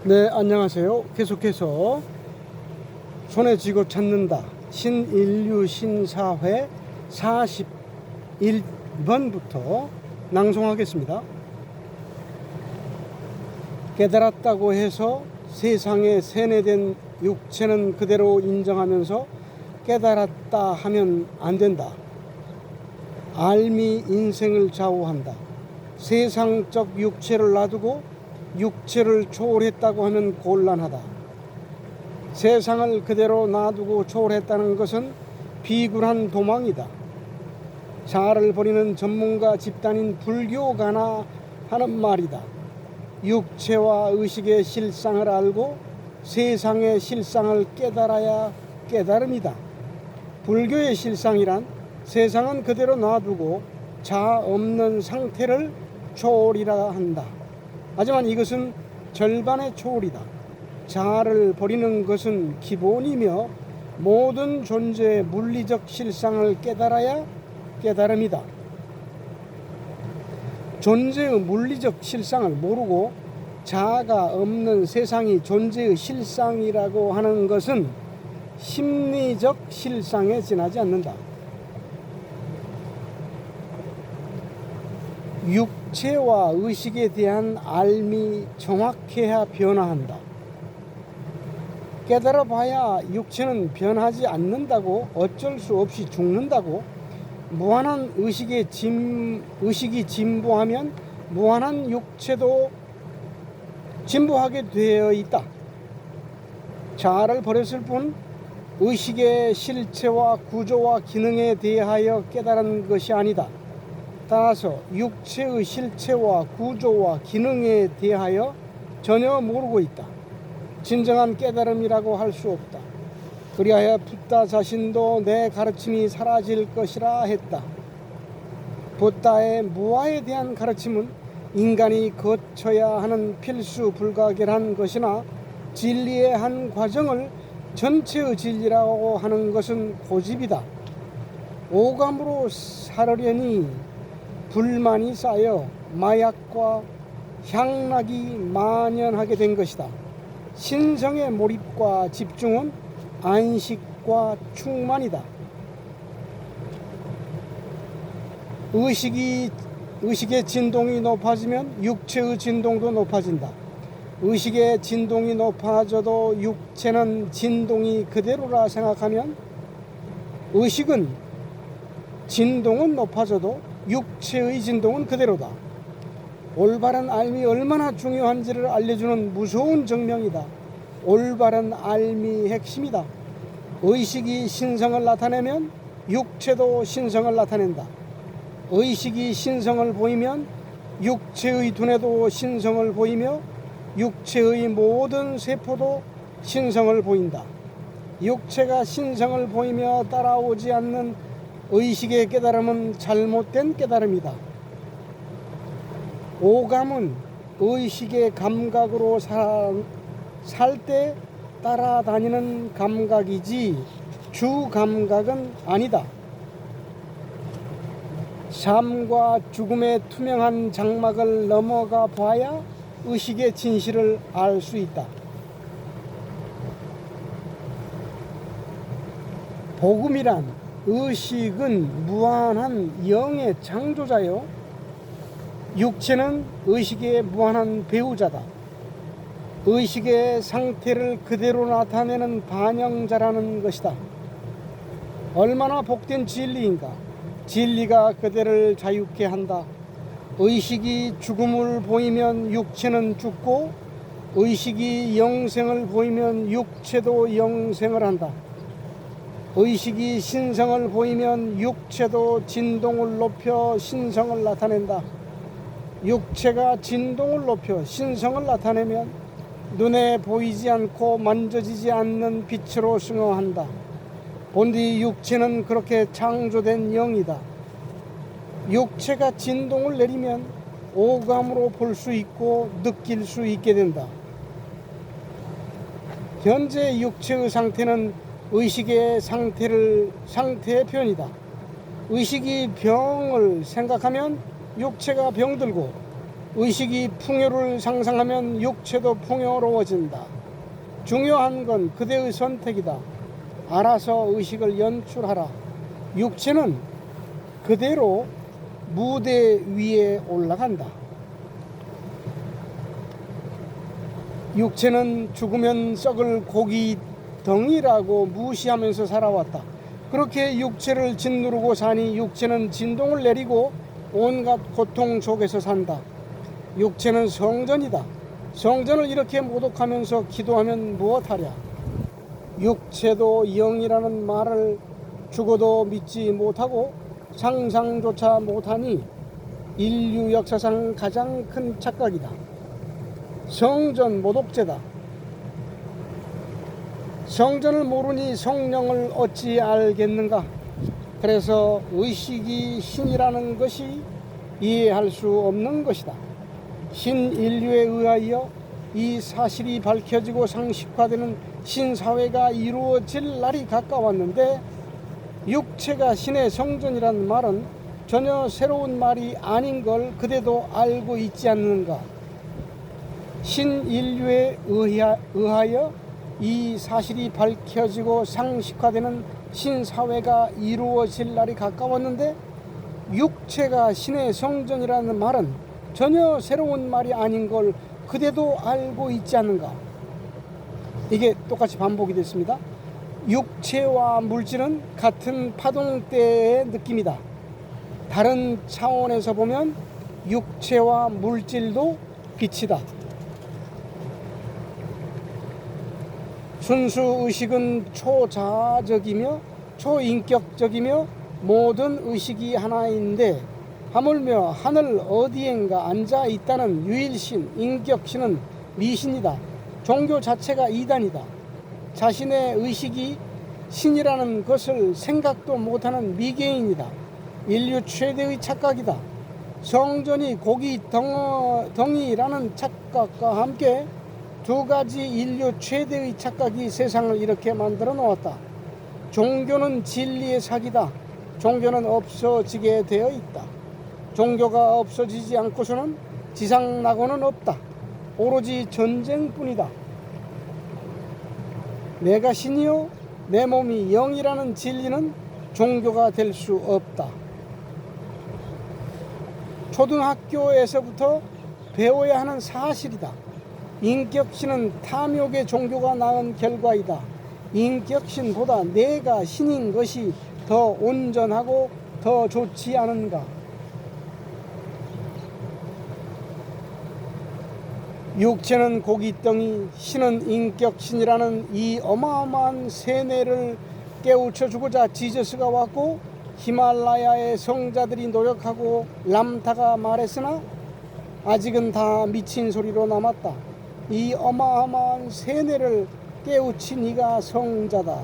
네, 안녕하세요. 계속해서 손에 쥐고 찾는다. 신인류 신사회 41번부터 낭송하겠습니다. 깨달았다고 해서 세상에 세뇌된 육체는 그대로 인정하면서 깨달았다 하면 안 된다. 알미 인생을 좌우한다. 세상적 육체를 놔두고 육체를 초월했다고 하면 곤란하다. 세상을 그대로 놔두고 초월했다는 것은 비굴한 도망이다. 자아를 버리는 전문가 집단인 불교가나 하는 말이다. 육체와 의식의 실상을 알고 세상의 실상을 깨달아야 깨달음이다. 불교의 실상이란 세상은 그대로 놔두고 자아 없는 상태를 초월이라 한다. 하지만 이것은 절반의 초월이다. 자아를 버리는 것은 기본이며 모든 존재의 물리적 실상을 깨달아야 깨달음이다. 존재의 물리적 실상을 모르고 자아가 없는 세상이 존재의 실상이라고 하는 것은 심리적 실상에 지나지 않는다. 육체와 의식에 대한 알미 정확해야 변화한다. 깨달아봐야 육체는 변하지 않는다고, 어쩔 수 없이 죽는다고, 무한한 의식이 진보하면 무한한 육체도 진보하게 되어 있다. 자아를 버렸을 뿐 의식의 실체와 구조와 기능에 대하여 깨달은 것이 아니다. 따라서 육체의 실체와 구조와 기능에 대하여 전혀 모르고 있다. 진정한 깨달음이라고 할 수 없다. 그리하여 붓다 자신도 내 가르침이 사라질 것이라 했다. 붓다의 무아에 대한 가르침은 인간이 거쳐야 하는 필수 불가결한 것이나 진리의 한 과정을 전체의 진리라고 하는 것은 고집이다. 오감으로 살으려니 불만이 쌓여 마약과 향락이 만연하게 된 것이다. 신성의 몰입과 집중은 안식과 충만이다. 의식의 진동이 높아지면 육체의 진동도 높아진다. 의식의 진동이 높아져도 육체는 진동이 그대로라 생각하면 의식은 진동은 높아져도 육체의 진동은 그대로다. 올바른 알미 얼마나 중요한지를 알려주는 무서운 정명이다. 올바른 알미 핵심이다. 의식이 신성을 나타내면 육체도 신성을 나타낸다. 의식이 신성을 보이면 육체의 두뇌도 신성을 보이며 육체의 모든 세포도 신성을 보인다. 육체가 신성을 보이며 따라오지 않는 의식의 깨달음은 잘못된 깨달음이다. 오감은 의식의 감각으로 살 때 따라다니는 감각이지 주 감각은 아니다. 삶과 죽음의 투명한 장막을 넘어가 봐야 의식의 진실을 알 수 있다. 복음이란 의식은 무한한 영의 창조자요, 육체는 의식의 무한한 배우자다. 의식의 상태를 그대로 나타내는 반영자라는 것이다. 얼마나 복된 진리인가. 진리가 그대를 자유케 한다. 의식이 죽음을 보이면 육체는 죽고 의식이 영생을 보이면 육체도 영생을 한다. 의식이 신성을 보이면 육체도 진동을 높여 신성을 나타낸다. 육체가 진동을 높여 신성을 나타내면 눈에 보이지 않고 만져지지 않는 빛으로 승화한다. 본디 육체는 그렇게 창조된 영이다. 육체가 진동을 내리면 오감으로 볼 수 있고 느낄 수 있게 된다. 현재 육체의 상태는 의식의 상태의 변이다. 의식이 병을 생각하면 육체가 병들고 의식이 풍요를 상상하면 육체도 풍요로워진다. 중요한 건 그대의 선택이다. 알아서 의식을 연출하라. 육체는 그대로 무대 위에 올라간다. 육체는 죽으면 썩을 고기 덩이라고 무시하면서 살아왔다. 그렇게 육체를 짓누르고 사니 육체는 진동을 내리고 온갖 고통 속에서 산다. 육체는 성전이다. 성전을 이렇게 모독하면서 기도하면 무엇하랴. 육체도 영이라는 말을 죽어도 믿지 못하고 상상조차 못하니 인류 역사상 가장 큰 착각이다. 성전 모독죄다. 성전을 모르니 성령을 어찌 알겠는가. 그래서 의식이 신이라는 것이 이해할 수 없는 것이다. 신인류에 의하여 이 사실이 밝혀지고 상식화되는 신사회가 이루어질 날이 가까웠는데 육체가 신의 성전이라는 말은 전혀 새로운 말이 아닌 걸 그대도 알고 있지 않는가. 신인류에 의하여 이 사실이 밝혀지고 상식화되는 신사회가 이루어질 날이 가까웠는데 육체가 신의 성전이라는 말은 전혀 새로운 말이 아닌 걸 그대도 알고 있지 않는가. 이게 똑같이 반복이 됐습니다. 육체와 물질은 같은 파동대의 느낌이다. 다른 차원에서 보면 육체와 물질도 빛이다. 순수 의식은 초자적이며 초인격적이며 모든 의식이 하나인데 하물며 하늘 어디엔가 앉아 있다는 유일신, 인격신은 미신이다. 종교 자체가 이단이다. 자신의 의식이 신이라는 것을 생각도 못하는 미개인이다. 인류 최대의 착각이다. 성전이 고기 덩이라는 착각과 함께 두 가지 인류 최대의 착각이 세상을 이렇게 만들어 놓았다. 종교는 진리의 사기다. 종교는 없어지게 되어 있다. 종교가 없어지지 않고서는 지상낙원은 없다. 오로지 전쟁뿐이다. 내가 신이요 내 몸이 영이라는 진리는 종교가 될 수 없다. 초등학교에서부터 배워야 하는 사실이다. 인격신은 탐욕의 종교가 낳은 결과이다. 인격신보다 내가 신인 것이 더 온전하고 더 좋지 않은가. 육체는 고깃덩이, 신은 인격신이라는 이 어마어마한 세뇌를 깨우쳐주고자 지저스가 왔고 히말라야의 성자들이 노력하고 람타가 말했으나 아직은 다 미친 소리로 남았다. 이 어마어마한 세뇌를 깨우친 이가 성자다.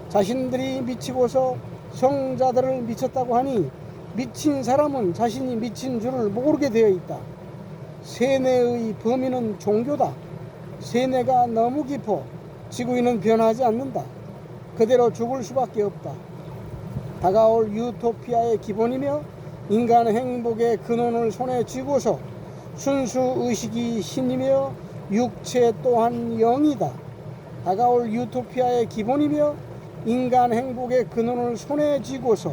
자신들이 미치고서 성자들을 미쳤다고 하니 미친 사람은 자신이 미친 줄을 모르게 되어 있다. 세뇌의 범위는 종교다. 세뇌가 너무 깊어 지구인은 변하지 않는다. 그대로 죽을 수밖에 없다. 다가올 유토피아의 기본이며 인간 행복의 근원을 손에 쥐고서 순수 의식이 신이며 육체 또한 영이다. 다가올 유토피아의 기본이며 인간 행복의 근원을 손에 쥐고서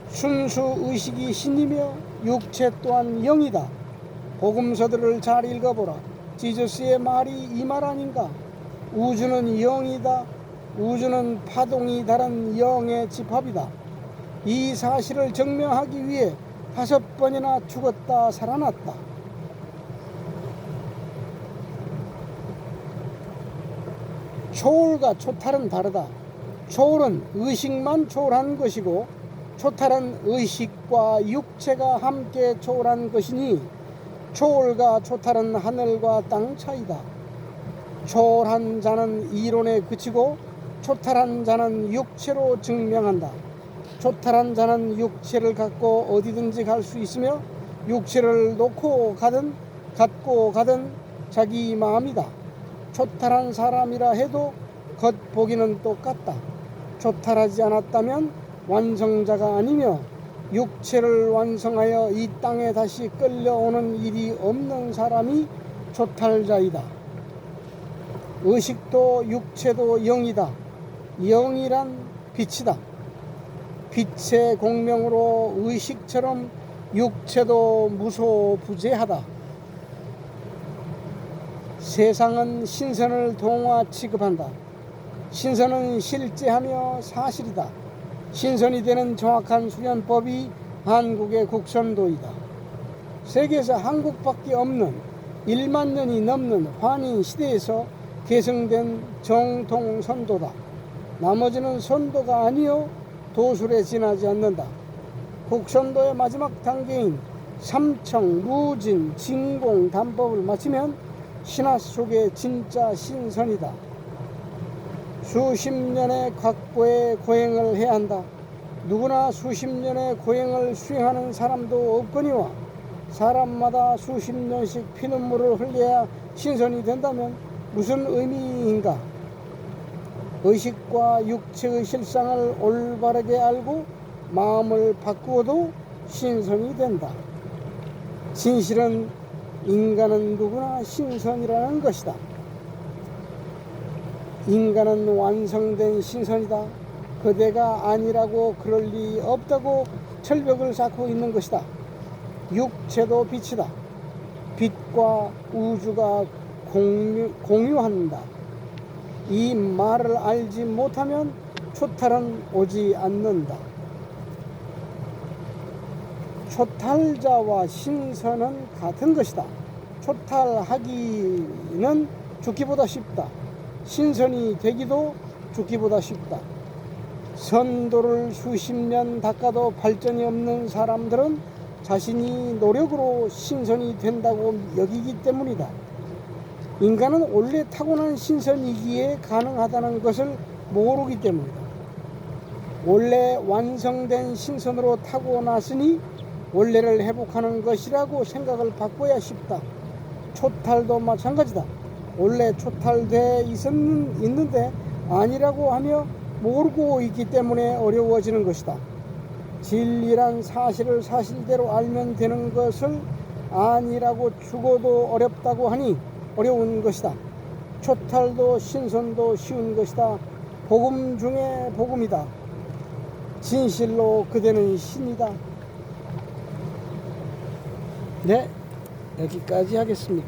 순수 의식이 신이며 육체 또한 영이다. 복음서들을 잘 읽어보라. 지저스의 말이 이 말 아닌가? 우주는 영이다. 우주는 파동이 다른 영의 집합이다. 이 사실을 증명하기 위해 5번이나 죽었다 살아났다. 초월과 초탈은 다르다. 초월은 의식만 초월한 것이고 초탈은 의식과 육체가 함께 초월한 것이니 초월과 초탈은 하늘과 땅 차이다. 초월한 자는 이론에 그치고 초탈한 자는 육체로 증명한다. 초탈한 자는 육체를 갖고 어디든지 갈 수 있으며 육체를 놓고 가든 갖고 가든 자기 마음이다. 초탈한 사람이라 해도 겉보기는 똑같다. 초탈하지 않았다면 완성자가 아니며 육체를 완성하여 이 땅에 다시 끌려오는 일이 없는 사람이 초탈자이다. 의식도 육체도 영이다. 영이란 빛이다. 빛의 공명으로 의식처럼 육체도 무소부재하다. 세상은 신선을 동화 취급한다. 신선은 실제하며 사실이다. 신선이 되는 정확한 수련법이 한국의 국선도이다. 세계에서 한국밖에 없는 1만 년이 넘는 환인 시대에서 계승된 정통 선도다. 나머지는 선도가 아니요 도술에 지나지 않는다. 국선도의 마지막 단계인 삼청, 무진, 진공, 단법을 마치면 신화 속의 진짜 신선이다. 수십 년의 각고의 고행을 해야 한다. 누구나 수십 년의 고행을 수행하는 사람도 없거니와 사람마다 수십 년씩 피눈물을 흘려야 신선이 된다면 무슨 의미인가? 의식과 육체의 실상을 올바르게 알고 마음을 바꾸어도 신선이 된다. 진실은 인간은 누구나 신선이라는 것이다. 인간은 완성된 신선이다. 그대가 아니라고 그럴 리 없다고 철벽을 쌓고 있는 것이다. 육체도 빛이다. 빛과 우주가 공유한다. 이 말을 알지 못하면 초탈은 오지 않는다. 초탈자와 신선은 같은 것이다. 초탈하기는 죽기보다 쉽다. 신선이 되기도 죽기보다 쉽다. 선도를 수십 년 닦아도 발전이 없는 사람들은 자신이 노력으로 신선이 된다고 여기기 때문이다. 인간은 원래 타고난 신선이기에 가능하다는 것을 모르기 때문이다. 원래 완성된 신선으로 타고났으니 원래를 회복하는 것이라고 생각을 바꿔야 쉽다. 초탈도 마찬가지다. 원래 초탈돼 있는데 아니라고 하며 모르고 있기 때문에 어려워지는 것이다. 진리란 사실을 사실대로 알면 되는 것을 아니라고 죽어도 어렵다고 하니 어려운 것이다. 초탈도 신선도 쉬운 것이다. 복음 중에 복음이다. 진실로 그대는 신이다. 네, 여기까지 하겠습니다.